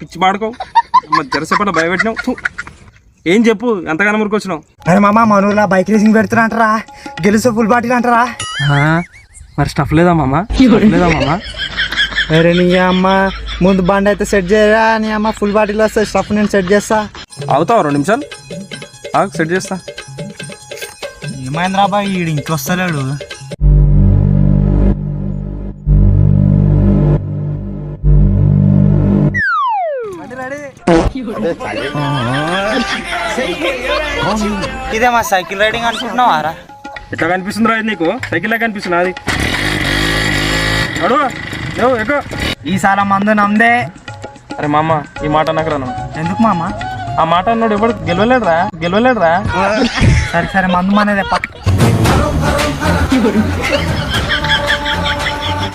పిచ్చి పాడుకో జరసేపట భయపెట్టినావు. ఏం చెప్పు, ఎంతగానో మురికి వచ్చినావు? అరే మామ మనూలా బైక్ రేసింగ్ పెడుతున్నా అంటారా, గెలిస్తే ఫుల్ బాటిల్ అంటారా? మరి స్టఫ్ లేదా మామ? లేదా మామ? అరే నీ అమ్మ ముందు బండి అయితే సెట్ చేయరా, నీ అమ్మ ఫుల్ బాటిల్ వస్తే స్టఫ్ నేను సెట్ చేస్తా. అవుతావు 2 నిమిషాలు సెట్ చేస్తా. ఏమైంది రాబాయ్ ఈడు ఇంకొస్తలేడు. ఇదే మా సైకిల్ రైడింగ్ అనుకుంటున్నావారా? ఎట్లా కనిపిస్తుంది రా నీకు? సైకిల్ లాగా కనిపిస్తుంది అది. అడుగు ఎక్కువ ఈసారి మందు నమ్దే. అరే మామ ఈ మాట నాకు రాను. ఎందుకు మామ? ఆ మాట అన్నాడు ఎవడు గెలవలేడురా. సరే మందు మానేదే.